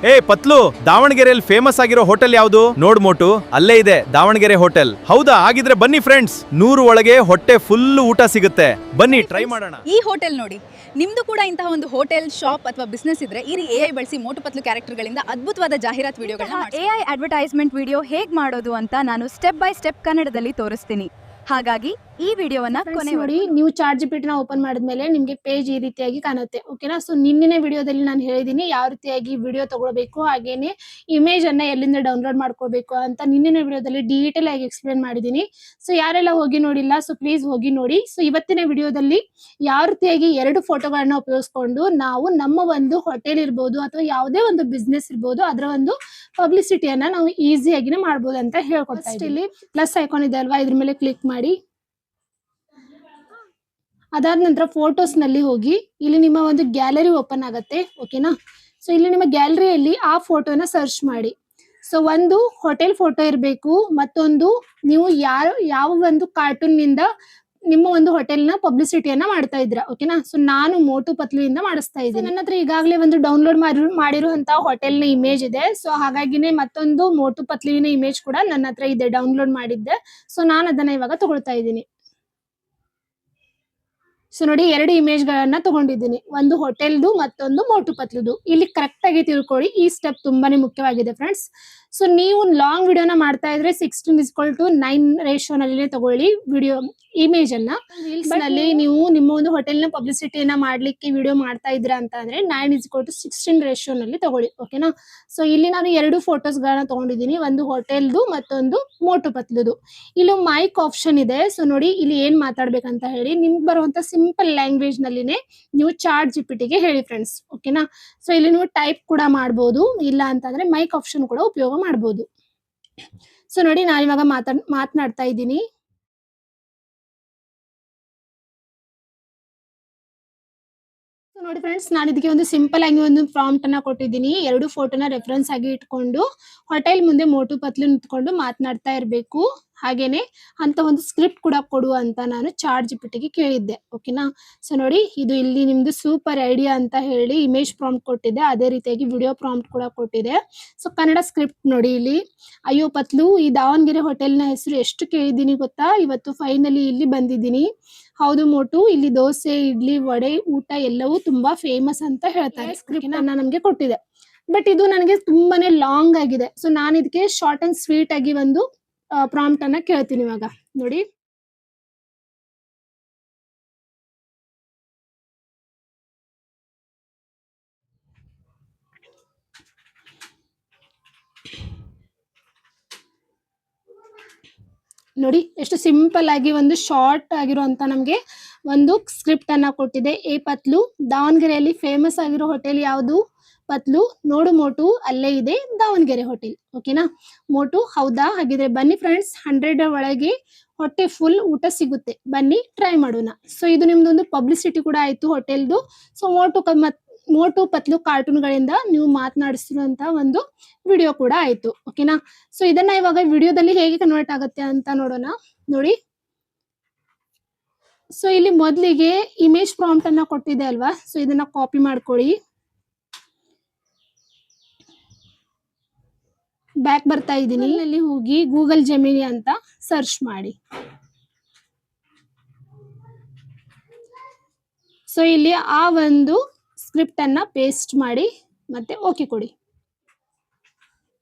ಏ ಪತ್ಲು, ದಾವಣಗೆರೆಯಲ್ಲಿ ಫೇಮಸ್ ಆಗಿರೋ ಹೋಟೆಲ್ ಯಾವುದು? ನೋಡ್ ಮೋಟು, ಅಲ್ಲೇ ಇದೆ ದಾವಣಗೆರೆ ಹೋಟೆಲ್. ಹೌದಾ? ಹಾಗಿದ್ರೆ ಬನ್ನಿ ಫ್ರೆಂಡ್ಸ್, 100 ಒಳಗೆ ಹೊಟ್ಟೆ ಫುಲ್ ಊಟ ಸಿಗುತ್ತೆ. ಬನ್ನಿ ಟ್ರೈ ಮಾಡೋಣ. ಈ ಹೋಟೆಲ್ ನೋಡಿ, ನಿಮ್ದು ಕೂಡ ಇಂತಹ ಒಂದು ಹೋಟೆಲ್, ಶಾಪ್ ಅಥವಾ ಬಿಸ್ನೆಸ್ ಇದ್ರೆ ಈ AI ಬಳಸಿ ಮೋಟು ಪತ್ಲು ಕ್ಯಾರೆಕ್ಟರ್ಗಳಿಂದ ಅದ್ಭುತವಾದ ಜಾಹೀರಾತು ವಿಡಿಯೋಗಳನ್ನ AI ಅಡ್ವರ್ಟೈಸ್ಮೆಂಟ್ ವಿಡಿಯೋ ಹೇಗೆ ಮಾಡೋದು ಅಂತ ನಾನು ಸ್ಟೆಪ್ ಬೈ ಸ್ಟೆಪ್ ಕನ್ನಡದಲ್ಲಿ ತೋರಿಸ್ತೀನಿ. ಹಾಗಾಗಿ ಈ ವಿಡಿಯೋವನ್ನ ಕೊನೆ ನೋಡಿ, ನೀವು ಚಾರ್ಟ್ ಜಿಪಿಟಿ ನ ಓಪನ್ ಮಾಡಿದ್ಮೇಲೆ ನಿಮಗೆ ಪೇಜ್ ಈ ರೀತಿಯಾಗಿ ಕಾಣುತ್ತೆ. ಓಕೆನಾ? ಸೊ ನಿನ್ನೆ ವಿಡಿಯೋದಲ್ಲಿ ನಾನು ಹೇಳಿದೀನಿ ಯಾವ ರೀತಿಯಾಗಿ ವಿಡಿಯೋ ತಗೊಳ್ಬೇಕು, ಹಾಗೇನೆ ಇಮೇಜ್ ಅನ್ನ ಎಲ್ಲಿಂದ ಡೌನ್ಲೋಡ್ ಮಾಡ್ಕೋಬೇಕು ಅಂತ ನಿನ್ನೆ ವಿಡಿಯೋದಲ್ಲಿ ಡೀಟೇಲ್ ಆಗಿ ಎಕ್ಸ್ಪ್ಲೇನ್ ಮಾಡಿದೀನಿ. ಸೊ ಯಾರೆಲ್ಲ ಹೋಗಿ ನೋಡಿಲ್ಲ, ಸೊ ಪ್ಲೀಸ್ ಹೋಗಿ ನೋಡಿ. ಸೊ ಇವತ್ತಿನ ವಿಡಿಯೋದಲ್ಲಿ ಯಾವ ರೀತಿಯಾಗಿ 2 ಫೋಟೋಗಳನ್ನ ಉಪಯೋಗಿಸ್ಕೊಂಡು ನಾವು ನಮ್ಮ ಒಂದು ಹೋಟೆಲ್ ಇರ್ಬೋದು ಅಥವಾ ಯಾವುದೇ ಒಂದು ಬಿಸ್ನೆಸ್ ಇರ್ಬೋದು ಅದರ ಒಂದು ಪಬ್ಲಿಸಿಟಿಯನ್ನ ನಾವು ಈಸಿಯಾಗಿನೇ ಮಾಡ್ಬೋದು ಅಂತ ಹೇಳ್ಕೊಡ್ತಾ ಇದ್ದೀನಿ. ಇಲ್ಲಿ ಪ್ಲಸ್ ಐಕಾನ್ ಇದೆ ಅಲ್ವಾ, ಇದ್ರ ಮೇಲೆ ಕ್ಲಿಕ್ ಮಾಡಿ. ಅದಾದ ನಂತರ ಫೋಟೋಸ್ ನಲ್ಲಿ ಹೋಗಿ ಇಲ್ಲಿ ನಿಮ್ಮ ಒಂದು ಗ್ಯಾಲರಿ ಓಪನ್ ಆಗುತ್ತೆ. ಓಕೆನಾ? ಸೊ ಇಲ್ಲಿ ನಿಮ್ಮ ಗ್ಯಾಲರಿಯಲ್ಲಿ ಆ ಫೋಟೋನ ಸರ್ಚ್ ಮಾಡಿ. ಸೊ ಒಂದು ಹೋಟೆಲ್ ಫೋಟೋ ಇರಬೇಕು, ಮತ್ತೊಂದು ನೀವು ಯಾವ ಒಂದು ಕಾರ್ಟೂನ್ ನಿಂದ ನಿಮ್ಮ ಒಂದು ಹೋಟೆಲ್ ನ ಪಬ್ಲಿಸಿಟಿಯನ್ನ ಮಾಡ್ತಾ ಇದ್ರ. ಓಕೆನಾ? ಸೊ ನಾನು ಮೋಟು ಪತ್ಲುವಿಂದ ಮಾಡಿಸ್ತಾ ಇದ್ದೀನಿ. ನನ್ನ ಹತ್ರ ಈಗಾಗಲೇ ಒಂದು ಡೌನ್ಲೋಡ್ ಮಾಡಿರುವಂತಹ ಹೋಟೆಲ್ ನ ಇಮೇಜ್ ಇದೆ. ಸೊ ಹಾಗಾಗಿನೇ ಮತ್ತೊಂದು ಮೋಟು ಪತ್ಲುವಿನ ಇಮೇಜ್ ಕೂಡ ನನ್ನ ಹತ್ರ ಇದೆ, ಡೌನ್ಲೋಡ್ ಮಾಡಿದ್ದೆ. ಸೊ ನಾನು ಅದನ್ನ ಇವಾಗ ತಗೊಳ್ತಾ ಇದ್ದೀನಿ. ಸೊ ನೋಡಿ, 2 ಇಮೇಜ್ ಗಳನ್ನ ತಗೊಂಡಿದ್ದೀನಿ, ಒಂದು ಹೋಟೆಲ್ದು ಮತ್ತೊಂದು ಮೋಟು ಪತ್ಲುದು. ಇಲ್ಲಿ ಕರೆಕ್ಟ್ ಆಗಿ ತಿಳ್ಕೊಳ್ಳಿ, ಈ ಸ್ಟೆಪ್ ತುಂಬಾನೇ ಮುಖ್ಯವಾಗಿದೆ ಫ್ರೆಂಡ್ಸ್. ಸೊ ನೀವು ಲಾಂಗ್ ವಿಡಿಯೋನ ಮಾಡ್ತಾ ಇದ್ರೆ 16:9 ರೇಷಿಯೋ ನಲ್ಲಿ ತಗೊಳ್ಳಿ ವಿಡಿಯೋ ಇಮೇಜ್ ಅನ್ನ. ರೀಲ್ಸ್ ನಲ್ಲಿ ನೀವು ನಿಮ್ಮ ಒಂದು ಹೋಟೆಲ್ ನ ಪಬ್ಲಿಸಿಟಿಯನ್ನ ಮಾಡ್ಲಿಕ್ಕೆ ವಿಡಿಯೋ ಮಾಡ್ತಾ ಇದ್ರ ಅಂತ ಅಂದ್ರೆ 9:16 ರೇಷಿಯೋ ನಲ್ಲಿ ತಗೊಳ್ಳಿ. ಓಕೆನಾ? ಸೊ ಇಲ್ಲಿ ನಾನು 2 ಫೋಟೋಸ್ ಗಳನ್ನ ತಗೊಂಡಿದ್ದೀನಿ, ಒಂದು ಹೋಟೆಲ್ದು ಮತ್ತೊಂದು ಮೋಟು ಪತ್ಲುದು. ಇಲ್ಲಿ ಮೈಕ್ ಆಪ್ಷನ್ ಇದೆ. ಸೊ ನೋಡಿ, ಇಲ್ಲಿ ಏನ್ ಮಾತಾಡ್ಬೇಕಂತ ಹೇಳಿ ನಿಮ್ಗೆ ಬರುವಂತ ಸಿಂಪಲ್ ಲ್ಯಾಂಗ್ವೇಜ್ ನಲ್ಲಿನೇ ನೀವು ಚಾರ್ಟ್ ಜಿಪಿಟಿಗೆ ಹೇಳಿ ಫ್ರೆಂಡ್ಸ್. ಓಕೆನಾ? ಸೊ ಇಲ್ಲಿ ನೀವು ಟೈಪ್ ಕೂಡ ಮಾಡಬಹುದು, ಇಲ್ಲ ಅಂತಂದ್ರೆ ಮೈಕ್ ಆಪ್ಷನ್ ಕೂಡ ಉಪಯೋಗ ಮಾಡಬಹುದು. ಸೊ ನೋಡಿ, ನಾನು ಇವಾಗ ಮಾತನಾಡ್ತಾ ಇದ್ದೀನಿ. ನೋಡಿ ಫ್ರೆಂಡ್ಸ್, ನಾನು ಇದಕ್ಕೆ ಒಂದು ಸಿಂಪಲ್ ಆಗಿ ಒಂದು ಪ್ರಾಂಪ್ಟ್ ಅನ್ನ ಕೊಟ್ಟಿದ್ದೀನಿ. 2 ಫೋಟೋನ ರೆಫರೆನ್ಸ್ ಆಗಿ ಇಟ್ಕೊಂಡು ಹೋಟೆಲ್ ಮುಂದೆ ಮೋಟು ಪತ್ಲು ನಿಂತ್ಕೊಂಡು ಮಾತನಾಡ್ತಾ ಇರಬೇಕು, ಹಾಗೇನೆ ಅಂತ ಒಂದು ಸ್ಕ್ರಿಪ್ಟ್ ಕೂಡ ಕೊಡು ಅಂತ ನಾನು ಚಾರ್ಟ್ ಜಿಪಿಟಿಗೆ ಕೇಳಿದ್ದೆ. ಓಕೆನಾ? ಸೊ ನೋಡಿ, ಇದು ಇಲ್ಲಿ ನಿಮ್ದು ಸೂಪರ್ ಐಡಿಯಾ ಅಂತ ಹೇಳಿ ಇಮೇಜ್ ಪ್ರಾಂಪ್ಟ್ ಕೊಟ್ಟಿದೆ, ಅದೇ ರೀತಿಯಾಗಿ ವಿಡಿಯೋ ಪ್ರಾಂಪ್ಟ್ ಕೂಡ ಕೊಟ್ಟಿದೆ. ಸೊ ಕನ್ನಡ ಸ್ಕ್ರಿಪ್ಟ್ ನೋಡಿ ಇಲ್ಲಿ. ಅಯ್ಯೋ ಪತ್ಲು, ಈ ದಾವಣಗೆರೆ ಹೋಟೆಲ್ನ ಹೆಸರು ಎಷ್ಟು ಕೇಳಿದ್ದೀನಿ ಗೊತ್ತಾ, ಇವತ್ತು ಫೈನಲಿ ಇಲ್ಲಿ ಬಂದಿದ್ದೀನಿ. ಹೌದು ಮೋಟು, ಇಲ್ಲಿ ದೋಸೆ, ಇಡ್ಲಿ, ವಡೆ ಊಟ ಎಲ್ಲವೂ ತುಂಬಾ ಫೇಮಸ್ ಅಂತ ಹೇಳ್ತಾರೆ. ಸ್ಕ್ರಿಪ್ಟ್ ಅನ್ನ ನಮ್ಗೆ ಕೊಟ್ಟಿದೆ, ಬಟ್ ಇದು ನನಗೆ ತುಂಬಾನೇ ಲಾಂಗ್ ಆಗಿದೆ. ಸೊ ನಾನು ಇದಕ್ಕೆ ಶಾರ್ಟ್ ಅಂಡ್ ಸ್ವೀಟ್ ಆಗಿ ಒಂದು ಪ್ರಾಂಪ್ಟ್ ಅನ್ನ ಕೇಳ್ತೀನಿ ಇವಾಗ. ನೋಡಿ, ನೋಡಿ ಎಷ್ಟು ಸಿಂಪಲ್ ಆಗಿ ಒಂದು ಶಾರ್ಟ್ ಆಗಿರುವಂತ ನಮ್ಗೆ ಒಂದು ಸ್ಕ್ರಿಪ್ಟ್ ಅನ್ನ ಕೊಟ್ಟಿದೆ. ಏ ಪತ್ಲು, ದಾವಣಗೆರೆಯಲ್ಲಿ ಫೇಮಸ್ ಆಗಿರೋ ಹೋಟೆಲ್ ಯಾವುದು? ಪತ್ಲು, ನೋಡು ಮೋಟು, ಅಲ್ಲೇ ಇದೆ ದಾವಣಗೆರೆ ಹೋಟೆಲ್. ಓಕೆನಾ? ಮೋಟು, ಹೌದಾ? ಹಾಗಿದ್ರೆ ಬನ್ನಿ ಫ್ರೆಂಡ್ಸ್, 100 ಒಳಗೆ ಹೊಟ್ಟೆ ಫುಲ್ ಊಟ ಸಿಗುತ್ತೆ, ಬನ್ನಿ ಟ್ರೈ ಮಾಡೋಣ. ಸೊ ಇದು ನಿಮ್ದೊಂದು ಪಬ್ಲಿಸಿಟಿ ಕೂಡ ಆಯ್ತು ಹೋಟೆಲ್ದು. ಸೊ ಮೋಟು ಪತ್ಲು ಕಾರ್ಟೂನ್ ಗಳಿಂದ ನೀವು ಮಾತನಾಡಿಸಿರುವಂತ ಒಂದು ವಿಡಿಯೋ ಕೂಡ ಆಯ್ತು. ಓಕೆನಾ? ಸೊ ಇದನ್ನ ಇವಾಗ ವಿಡಿಯೋದಲ್ಲಿ ಹೇಗೆ ಕನ್ವರ್ಟ್ ಆಗುತ್ತೆ ಅಂತ ನೋಡೋಣ. ನೋಡಿ, ಸೊ ಇಲ್ಲಿ ಮೊದಲಿಗೆ ಇಮೇಜ್ ಪ್ರಾಂಪ್ಟ್ ಅನ್ನ ಕೊಟ್ಟಿದೆ ಅಲ್ವಾ, ಸೊ ಇದನ್ನ ಕಾಪಿ ಮಾಡ್ಕೊಳ್ಳಿ. ಬ್ಯಾಕ್ ಬರ್ತಾ ಇದ್ದೀನಿ, ಇಲ್ಲಿ ಹೋಗಿ ಗೂಗಲ್ ಜೆಮಿನಿ ಅಂತ ಸರ್ಚ್ ಮಾಡಿ. ಸೊ ಇಲ್ಲಿ ಆ ಒಂದು ಸ್ಕ್ರಿಪ್ಟ್ ಅನ್ನ ಪೇಸ್ಟ್ ಮಾಡಿ ಮತ್ತೆ ಓಕೆ ಕೊಡಿ.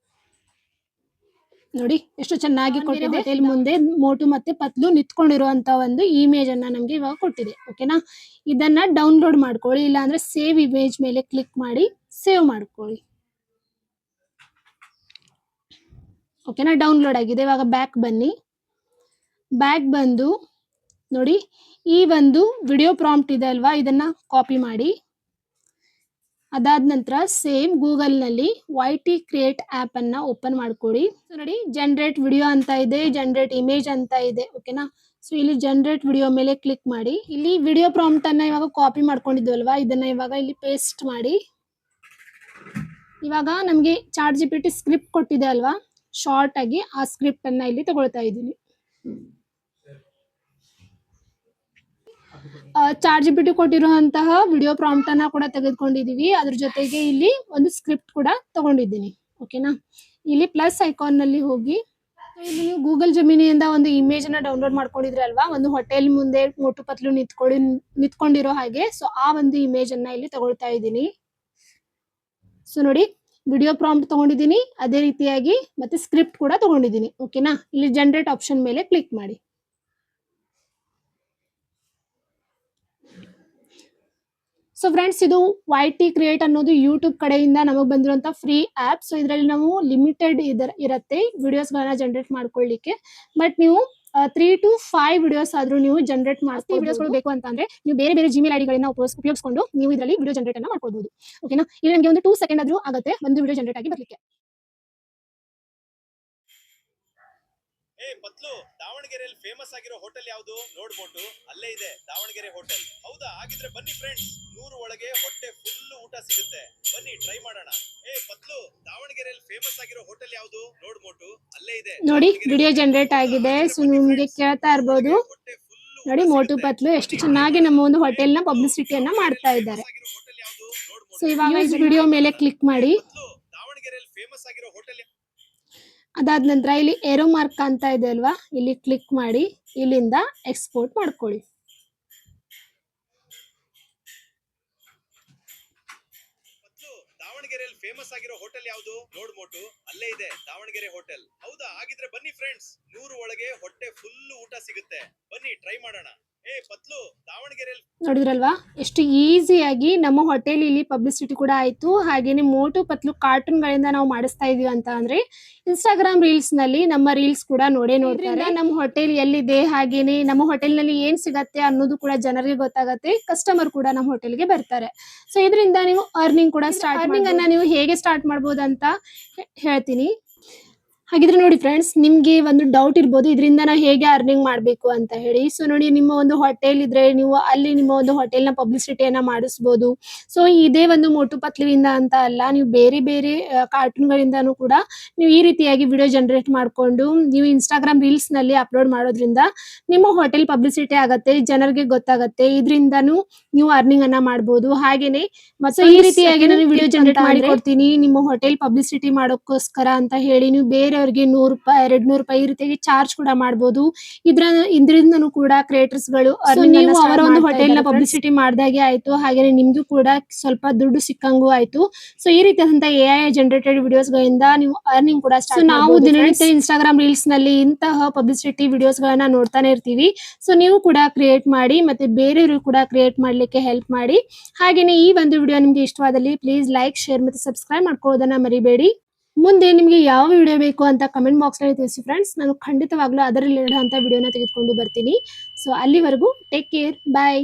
ನೋಡಿ ಎಷ್ಟು ಚೆನ್ನಾಗಿ ಕೊಟ್ಟಿದೆ. ಹೋಟೆಲ್ ಮುಂದೆ ಮೋಟು ಮತ್ತೆ ಪತ್ಲು ನಿಂತ್ಕೊಂಡಿರುವಂತ ಒಂದು ಇಮೇಜ್ ಅನ್ನ ನಮ್ಗೆ ಇವಾಗ ಕೊಟ್ಟಿದೆ. ಓಕೆನಾ? ಇದನ್ನ ಡೌನ್ಲೋಡ್ ಮಾಡ್ಕೊಳ್ಳಿ, ಇಲ್ಲ ಅಂದ್ರೆ ಸೇವ್ ಇಮೇಜ್ ಮೇಲೆ ಕ್ಲಿಕ್ ಮಾಡಿ ಸೇವ್ ಮಾಡ್ಕೊಳ್ಳಿ. ಓಕೆನಾ? ಡೌನ್ಲೋಡ್ ಆಗಿದೆ. ಇವಾಗ ಬ್ಯಾಕ್ ಬನ್ನಿ. ಬ್ಯಾಕ್ ಬಂದು ನೋಡಿ, ಈ ಒಂದು ವಿಡಿಯೋ ಪ್ರಾಂಪ್ಟ್ ಇದೆ ಅಲ್ವಾ, ಇದನ್ನ ಕಾಪಿ ಮಾಡಿ. ಅದಾದ ನಂತರ ಸೇಮ್ ಗೂಗಲ್ ನಲ್ಲಿ YT ಕ್ರಿಯೇಟ್ ಆಪ್ ಅನ್ನ ಓಪನ್ ಮಾಡ್ಕೊಳ್ಳಿ. ಸೊ ನೋಡಿ, ಜನರೇಟ್ ವಿಡಿಯೋ ಅಂತ ಇದೆ, ಜನರೇಟ್ ಇಮೇಜ್ ಅಂತ ಇದೆ. ಓಕೆನಾ? ಸೊ ಇಲ್ಲಿ ಜನರೇಟ್ ವಿಡಿಯೋ ಮೇಲೆ ಕ್ಲಿಕ್ ಮಾಡಿ. ಇಲ್ಲಿ ವಿಡಿಯೋ ಪ್ರಾಂಪ್ಟ್ ಅನ್ನ ಇವಾಗ ಕಾಪಿ ಮಾಡ್ಕೊಂಡಿದ್ವಲ್ವಾ, ಇದನ್ನ ಇವಾಗ ಇಲ್ಲಿ ಪೇಸ್ಟ್ ಮಾಡಿ. ಇವಾಗ ನಮ್ಗೆ ಚಾರ್ಟ್ ಜಿಪಿಟಿ ಸ್ಕ್ರಿಪ್ಟ್ ಕೊಟ್ಟಿದೆ ಅಲ್ವಾ, ಶಾರ್ಟ್ ಆಗಿ ಆ ಸ್ಕ್ರಿಪ್ಟ್ ಅನ್ನ ಇಲ್ಲಿ ತಗೊಳ್ತಾ ಇದ್ದೀನಿ. ಚಾರ್ಟ್ ಜಿಪಿಟಿ ಕೊಟ್ಟಿರುವಂತಹ ವಿಡಿಯೋ ಪ್ರಾಂಪ್ಟ್ ಅನ್ನ ಕೂಡ ತೆಗೆದುಕೊಂಡಿದೀವಿ. ಅದ್ರ ಜೊತೆಗೆ ಇಲ್ಲಿ ಒಂದು ಸ್ಕ್ರಿಪ್ಟ್ ಕೂಡ ತಗೊಂಡಿದ್ದೀನಿ. ಓಕೆನಾ, ಇಲ್ಲಿ ಪ್ಲಸ್ ಐಕಾನ್ ನಲ್ಲಿ ಹೋಗಿ ಇಲ್ಲಿ ನೀವು ಗೂಗಲ್ ಜಮಿನಿಯಿಂದ ಒಂದು ಇಮೇಜ್ ಅನ್ನ ಡೌನ್ಲೋಡ್ ಮಾಡ್ಕೊಂಡಿದ್ರಿ ಅಲ್ವಾ, ಒಂದು ಹೋಟೆಲ್ ಮುಂದೆ ಮೋಟು ಪತ್ಲು ನಿಂತ್ಕೊಂಡಿರೋ ಹಾಗೆ. ಸೊ ಆ ಒಂದು ಇಮೇಜ್ ಅನ್ನ ಇಲ್ಲಿ ತಗೊಳ್ತಾ ಇದ್ದೀನಿ. ಸೊ ನೋಡಿ, ವಿಡಿಯೋ ಪ್ರಾಂಪ್ಟ್ ತಗೊಂಡಿದ್ದೀನಿ, ಅದೇ ರೀತಿಯಾಗಿ ಮತ್ತೆ ಸ್ಕ್ರಿಪ್ಟ್ ಕೂಡ ತಗೊಂಡಿದ್ದೀನಿ. ಓಕೆನಾ, ಇಲ್ಲಿ ಜನರೇಟ್ ಆಪ್ಷನ್ ಮೇಲೆ ಕ್ಲಿಕ್ ಮಾಡಿ. ಸೊ ಫ್ರೆಂಡ್ಸ್, ಇದು YT ಕ್ರಿಯೇಟ್ ಅನ್ನೋದು ಯೂಟ್ಯೂಬ್ ಕಡೆಯಿಂದ ನಮಗೆ ಬಂದಿರುವಂತ ಫ್ರೀ ಆಪ್. ಸೊ ಇದರಲ್ಲಿ ನಾವು ಲಿಮಿಟೆಡ್ ಇರತ್ತೆ ವಿಡಿಯೋಸ್ಗಳನ್ನ ಜನರೇಟ್ ಮಾಡ್ಕೊಳ್ಳಿಕ್ಕೆ. ಬಟ್ ನೀವು 3 to 5 ವಿಡಿಯೋಸ್ ಆದ್ರೂ ನೀವು ಜನರೇಟ್ ಮಾಡ್ತೀವಿ. ವಿಡಿಯೋಸ್ಗಳು ಬೇಕು ಅಂತಂದ್ರೆ ನೀವು ಬೇರೆ ಬೇರೆ ಜಿಮೇಲ್ ಐಡಿಗಳನ್ನ ಉಪಯೋಗಿಸ್ಕೊಂಡು ನೀವು ಇದರಲ್ಲಿ ವಿಡಿಯೋ ಜನರೇಟ್ ಅನ್ನ ಮಾಡ್ಕೊಳ್ಬಹುದು. ಓಕೆನಾ, ಇಲ್ಲಿ ನನಗೆ ಒಂದು 2 ಸೆಕೆಂಡ್ ಆದ್ರೂ ಆಗುತ್ತೆ ಒಂದು ವಿಡಿಯೋ ಜನರೇಟ್ ಆಗಿ ಬರ್ಲಿಕ್ಕೆ. ಪತ್ಲು, ದಾವಣಗೆರೆಯಲ್ಲಿ ಫೇಮಸ್ ಆಗಿರೋ ಹೋಟೆಲ್ ಯಾವುದು? ನೋಡ್ ಮೋಟು, ಅಲ್ಲೇ ಇದೆ ದಾವಣಗೆರೆ ಹೋಟೆಲ್. ಹೌದಾ? ಹಾಗಿದ್ರೆ ಬನ್ನಿ ಫ್ರೆಂಡ್ಸ್, 100 ಒಳಗೆ ಹೊಟ್ಟೆ ಫುಲ್ ಊಟ ಸಿಗುತ್ತೆ. ಬನ್ನಿ ಟ್ರೈ ಮಾಡೋಣ. ಪತ್ಲು, ದಾವಣಗೆರೆಯಲ್ಲಿ ಫೇಮಸ್ ಆಗಿರೋ ಹೋಟೆಲ್ ಯಾವುದು? ನೋಡ್ ಮೋಟು, ಅಲ್ಲೇ ಇದೆ. ನೋಡಿ, ವಿಡಿಯೋ ಜನರೇಟ್ ಆಗಿದೆ. ಸೊ ನಿಮ್ಗೆ ಕೇಳ್ತಾ ಇರ್ಬೋದು, ನೋಡಿ ಮೋಟು ಪತ್ಲು ಎಷ್ಟು ಚೆನ್ನಾಗಿ ನಮ್ಮ ಒಂದು ಹೋಟೆಲ್ ನ ಪಬ್ಲಿಸಿಟಿಯನ್ನ ಮಾಡ್ತಾ ಇದ್ದಾರೆ. ಸೊ ಇವಾಗ ಈ ವಿಡಿಯೋ ಮೇಲೆ ಕ್ಲಿಕ್ ಮಾಡಿ. ದಾವಣಗೆರೆಯಲ್ಲಿ ಫೇಮಸ್ ಆಗಿರೋ ಹೋಟೆಲ್ ಅದಾದ ನಂತರ ಇಲ್ಲಿ ಏರೋ ಮಾರ್ಕ್ ಕಾಣ್ತಾ ಇದೆ ಅಲ್ವಾ, ಇಲ್ಲಿ ಕ್ಲಿಕ್ ಮಾಡಿ ಇಲ್ಲಿಂದ ಎಕ್ಸ್ಪೋರ್ಟ್ ಮಾಡ್ಕೊಳ್ಳಿ. ದಾವಣಗೆರೆಯಲ್ಲಿ ಫೇಮಸ್ ಆಗಿರೋ ಹೋಟೆಲ್ ಯಾವುದು? ನೋಡ್ ಮೋಟು, ಅಲ್ಲೇ ಇದೆ ದಾವಣಗೆರೆ ಹೋಟೆಲ್. ಹೌದಾ? ಹಾಗಿದ್ರೆ ಬನ್ನಿ ಫ್ರೆಂಡ್ಸ್, 100 ಒಳಗೆ ಹೊಟ್ಟೆ ಫುಲ್ ಊಟ ಸಿಗುತ್ತೆ. ಬನ್ನಿ ಟ್ರೈ ಮಾಡೋಣ. ಪತ್ಲು, ದಾವಣಗೆರೆಯಲ್ಲಿ ನೋಡಿದ್ರಲ್ವಾ ಎಷ್ಟು ಈಸಿಯಾಗಿ ನಮ್ಮ ಹೋಟೆಲ್ ಇಲ್ಲಿ ಪಬ್ಲಿಸಿಟಿ ಕೂಡ ಆಯ್ತು. ಹಾಗೇನೆ ಮೋಟು ಪತ್ಲು ಕಾರ್ಟೂನ್ ಗಳಿಂದ ನಾವು ಮಾಡಿಸ್ತಾ ಇದೀವಿ ಅಂತ ಅಂದ್ರೆ ಇನ್ಸ್ಟಾಗ್ರಾಮ್ ರೀಲ್ಸ್ ನಲ್ಲಿ ನಮ್ಮ ರೀಲ್ಸ್ ಕೂಡ ನೋಡ್ತಾರೆ. ನಮ್ಮ ಹೋಟೆಲ್ ಎಲ್ಲಿದೆ, ಹಾಗೇನೆ ನಮ್ಮ ಹೋಟೆಲ್ ನಲ್ಲಿ ಏನ್ ಸಿಗತ್ತೆ ಅನ್ನೋದು ಕೂಡ ಜನರಿಗೆ ಗೊತ್ತಾಗತ್ತೆ. ಕಸ್ಟಮರ್ ಕೂಡ ನಮ್ಮ ಹೋಟೆಲ್ಗೆ ಬರ್ತಾರೆ. ಸೊ ಇದರಿಂದ ನೀವು ಅರ್ನಿಂಗ್ ಕೂಡ ಅರ್ನಿಂಗ್ ಅನ್ನ ನೀವು ಹೇಗೆ ಸ್ಟಾರ್ಟ್ ಮಾಡಬಹುದು ಅಂತ ಹೇಳ್ತೀನಿ. ಹಾಗಿದ್ರೆ ನೋಡಿ ಫ್ರೆಂಡ್ಸ್, ನಿಮ್ಗೆ ಒಂದು ಡೌಟ್ ಇರ್ಬೋದು ಇದರಿಂದ ನಾವು ಹೇಗೆ ಅರ್ನಿಂಗ್ ಮಾಡಬೇಕು ಅಂತ ಹೇಳಿ. ಸೊ ನೋಡಿ, ನಿಮ್ಮ ಒಂದು ಹೋಟೆಲ್ ಇದ್ರೆ ನೀವು ಅಲ್ಲಿ ನಿಮ್ಮ ಒಂದು ಹೋಟೆಲ್ ನ ಪಬ್ಲಿಸಿಟಿಯನ್ನ ಮಾಡಿಸಬಹುದು. ಸೊ ಇದೇ ಒಂದು ಮೋಟು ಪತ್ಲುವಿಂದ ಅಂತ ಅಲ್ಲ, ನೀವು ಬೇರೆ ಬೇರೆ ಕಾರ್ಟೂನ್ ಗಳಿಂದಾನು ಕೂಡ ನೀವು ಈ ರೀತಿಯಾಗಿ ವಿಡಿಯೋ ಜನರೇಟ್ ಮಾಡ್ಕೊಂಡು ನೀವು ಇನ್ಸ್ಟಾಗ್ರಾಮ್ ರೀಲ್ಸ್ ನಲ್ಲಿ ಅಪ್ಲೋಡ್ ಮಾಡೋದ್ರಿಂದ ನಿಮ್ಮ ಹೋಟೆಲ್ ಪಬ್ಲಿಸಿಟಿ ಆಗತ್ತೆ, ಜನರಿಗೆ ಗೊತ್ತಾಗತ್ತೆ. ಇದರಿಂದನೂ ನೀವು ಅರ್ನಿಂಗ್ ಅನ್ನ ಮಾಡಬಹುದು. ಹಾಗೇನೆ ಮತ್ತೆ ಈ ರೀತಿಯಾಗಿ ನಾನು ವಿಡಿಯೋ ಜನರೇಟ್ ಮಾಡಿ ಕೊಡ್ತೀನಿ ನಿಮ್ಮ ಹೋಟೆಲ್ ಪಬ್ಲಿಸಿಟಿ ಮಾಡೋಕ್ಕೋಸ್ಕರ ಅಂತ ಹೇಳಿ ನೀವು ಬೇರೆಯವ್ರಿಗೆ 100 ರೂಪಾಯಿ 200 ರೂಪಾಯಿ ಈ ರೀತಿಯಾಗಿ ಚಾರ್ಜ್ ಕೂಡ ಮಾಡಬಹುದು. ಇದರಿಂದನೂ ಕೂಡ ಕ್ರಿಯೇಟರ್ಸ್ ಗಳು ನೀವು ಅವರ ಒಂದು ಹೋಟೆಲ್ ನ ಪಬ್ಲಿಸಿಟಿ ಮಾಡಿದಾಗೆ ಆಯ್ತು, ಹಾಗೇನೆ ನಿಮ್ಗೂ ಕೂಡ ಸ್ವಲ್ಪ ದುಡ್ಡು ಸಿಕ್ಕಂಗೂ ಆಯ್ತು. ಸೊ ಈ ರೀತಿಯಾದಂತಹ AI ಜನರೇಟೆಡ್ ವಿಡಿಯೋಸ್ ಗಳಿಂದ ನೀವು ಅರ್ನಿಂಗ್ ಕೂಡ ಸ್ಟಾರ್ಟ್ ಮಾಡಬಹುದು. ನಾವು ದಿನನಿತ್ಯ ಇನ್ಸ್ಟಾಗ್ರಾಮ್ ರೀಲ್ಸ್ ನಲ್ಲಿ ಇಂತಹ ಪಬ್ಲಿಸಿಟಿ ವಿಡಿಯೋಸ್ ಗಳನ್ನ ನೋಡ್ತಾನೆ ಇರ್ತೀವಿ. ಸೊ ನೀವು ಕೂಡ ಕ್ರಿಯೇಟ್ ಮಾಡಿ ಮತ್ತೆ ಬೇರೆಯವರು ಕೂಡ ಕ್ರಿಯೇಟ್ ಮಾಡ್ಲಿಕ್ಕೆ ಹೆಲ್ಪ್ ಮಾಡಿ. ಹಾಗೇನೆ ಈ ಒಂದು ವಿಡಿಯೋ ನಿಮ್ಗೆ ಇಷ್ಟವಾದಲ್ಲಿ ಪ್ಲೀಸ್ ಲೈಕ್, ಶೇರ್ ಮತ್ತೆ ಸಬ್ಸ್ಕ್ರೈಬ್ ಮಾಡ್ಕೊಳ್ಳೋದನ್ನ ಮರಿಬೇಡಿ. ಮುಂದೆ ನಿಮಗೆ ಯಾವ ವಿಡಿಯೋ ಬೇಕು ಅಂತ ಕಮೆಂಟ್ ಬಾಕ್ಸ್ ನಲ್ಲಿ ತಿಳಿಸಿ ಫ್ರೆಂಡ್ಸ್, ನಾನು ಖಂಡಿತವಾಗ್ಲೂ ಅದರಲ್ಲಿ ಇರುವಂತಹ ವಿಡಿಯೋನ ತೆಗೆದುಕೊಂಡು ಬರ್ತೀನಿ. ಸೊ ಅಲ್ಲಿವರೆಗೂ ಟೇಕ್ ಕೇರ್, ಬಾಯ್.